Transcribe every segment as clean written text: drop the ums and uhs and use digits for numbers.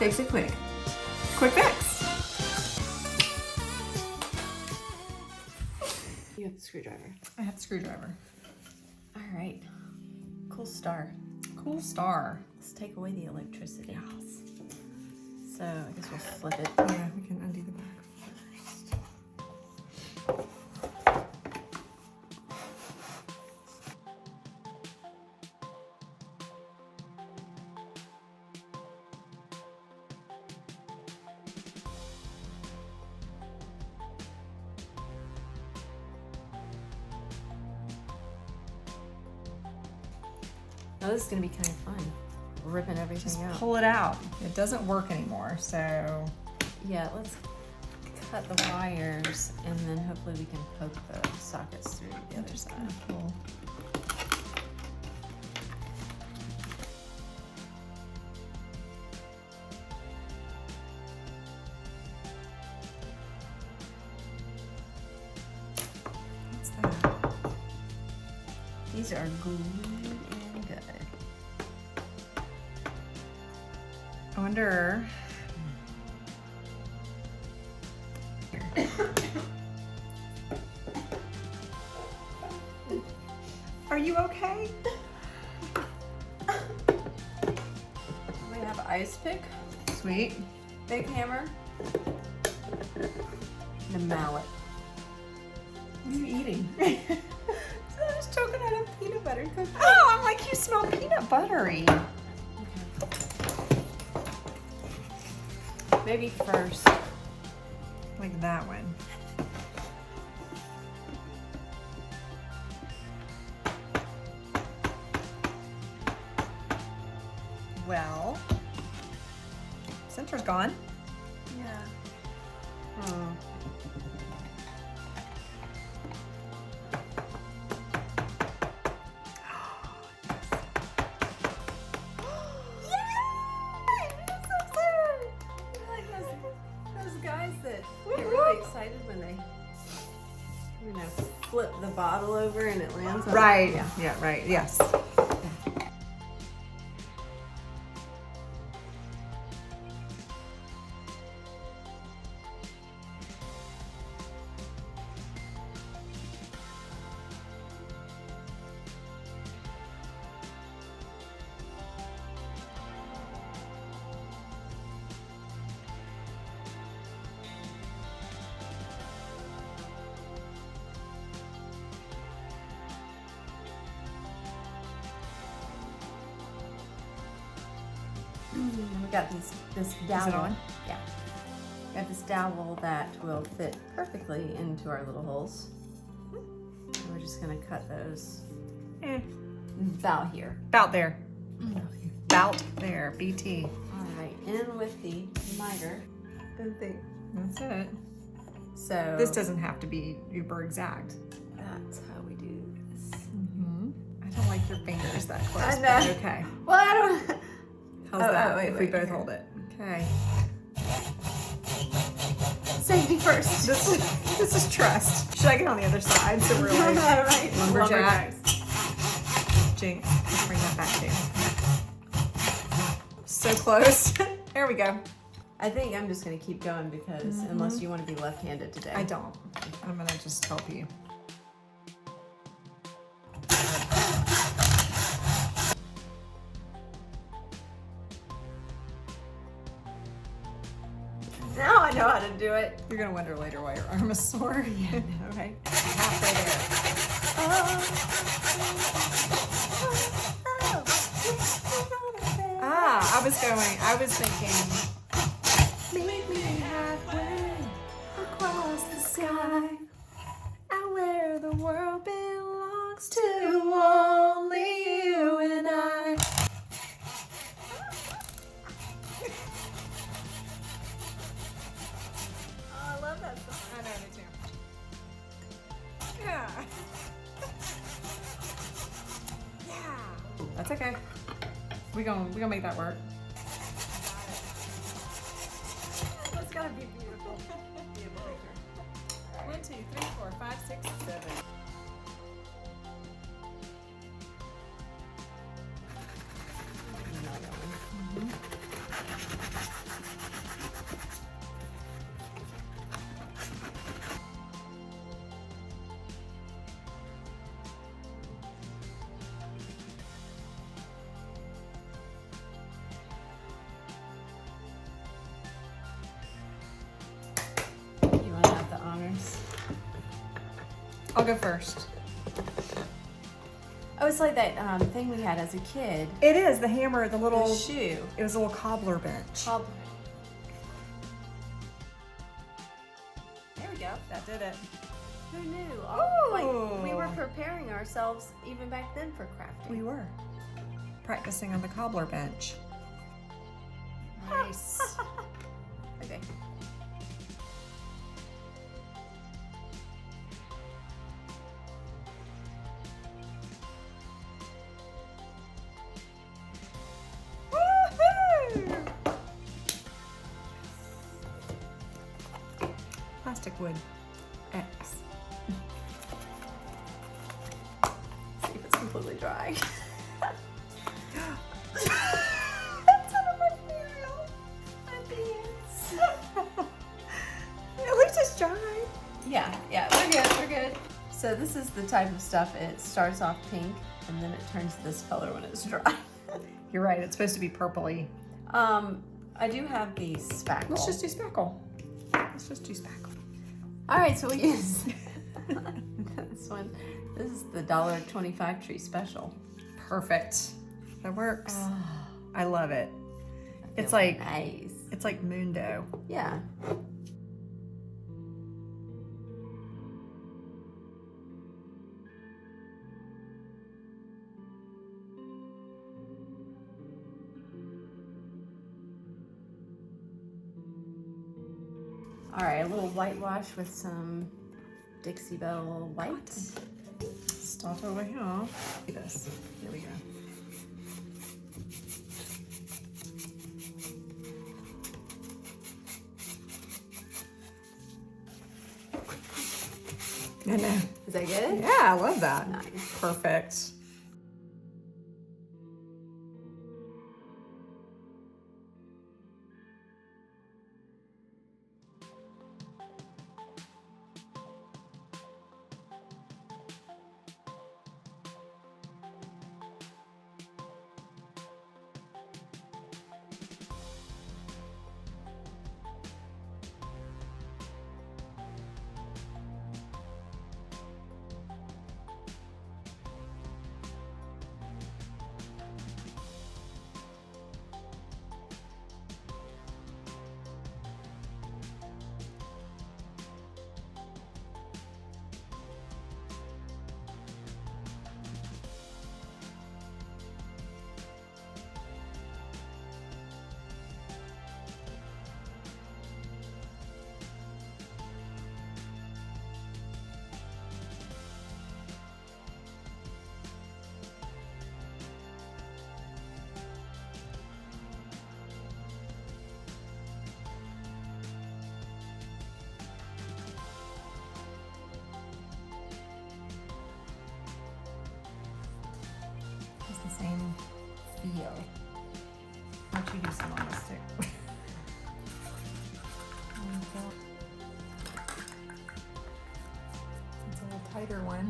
Fix it quick. Quick fix. You have the screwdriver. I have the screwdriver. All right. Cool star. Cool star. Let's take away the electricity. Yes. So I guess we'll flip it. Yeah, we can undo the back first. Oh, this is gonna be kind of fun. Ripping everything Just out. pull it out. It doesn't work anymore, so. Yeah, let's cut the wires and then hopefully we can poke the sockets through the other side. Cool. What's that? These are glued and good. I wonder. Are you okay? We have an ice pick, Sweet. big hammer, and a mallet. What are you eating? So I was choking on a peanut butter cookie. Oh, I'm like, you smell peanut buttery. Maybe first. Like that one. Well, center's gone. Yeah. Oh. Guys that get really excited when they, you know, flip the bottle over and it lands on. Right. Yeah. Yeah, right. Yes. And we got this dowel. Is it on? Yeah. We got this dowel that will fit perfectly into our little holes. And we're just gonna cut those about here. About there. About there. BT. All right, in with the miter. Good thing. That's it. So This doesn't have to be uber exact. that's how we do this. I don't like your fingers that close. I know. But okay. Well, I don't. How's Oh, that? oh, wait, if we wait, both here. hold it. Okay. Safety first. This is trust. Should I get on the other side so we're All like right. lumberjack? Jinx. Let's bring that back to you. So close. There we go. I think I'm just gonna keep going because unless you want to be left-handed today. I don't. I'm gonna just help you. Now I know how to do it. You're gonna wonder later why your arm is sore. Yeah, no, right? Halfway there. Ah, I was thinking. Meet me halfway across the sky, out where the world belongs to only you and I. Oh, I love that song. I know, me too. Yeah. Yeah. That's okay. We gonna make that work. That's gotta be beautiful. Beautiful picture. 1, 2, 3, 4, 5, 6, 7. I'll go first. Oh, it's like that thing we had as a kid. It is the hammer, the little The shoe. It was a little cobbler bench. There we go. That did it. Who knew? Ooh. Like we were preparing ourselves even back then for crafting. We were practicing on the cobbler bench. Nice. Okay. Woohoo! Plastic wood. X. See if it's completely dry. That's not a material. My pants. At least it's dry. Yeah, we're good. So this is the type of stuff, it starts off pink and then it turns this color when it's dry. You're right, it's supposed to be purpley. I do have the spackle. Let's just do spackle. Let's just do spackle. All right, so we use this one. This is the $1.25 tree special. Perfect. That works. Oh, I love it. It's feels like nice. It's like moon dough. Yeah. All right, a little whitewash with some Dixie Belle white. Start over here. See this. Here we go. I know. Is that good? Yeah, I love that. Nice. Perfect. It's the same feel. Why don't you do some on this too? It's a little tighter one.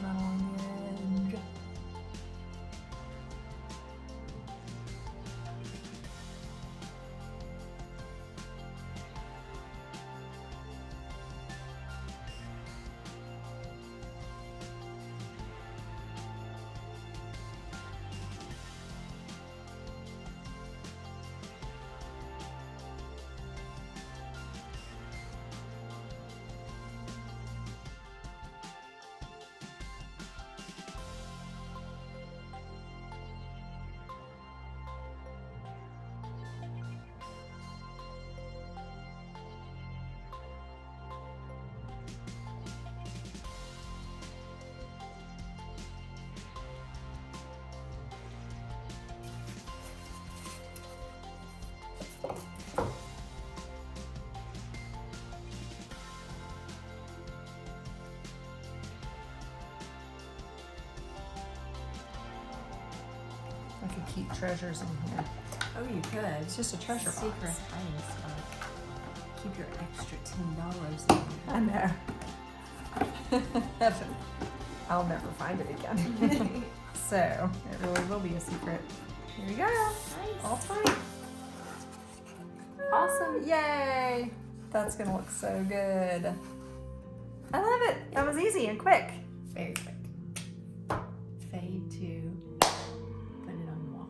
Not on the edge. I could keep treasures in here. Oh, you could. It's just a treasure box. Secret hiding spot. Keep your extra $10 in there. I know. I'll never find it again. So it really will be a secret. Here we go. Nice. All tight. Awesome. Yay. That's going to look so good. I love it. That was easy and quick. Very quick. Fade to put it on the wall.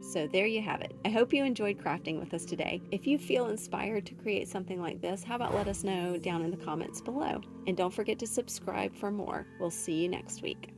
So there you have it. I hope you enjoyed crafting with us today. If you feel inspired to create something like this, how about let us know down in the comments below? And don't forget to subscribe for more. We'll see you next week.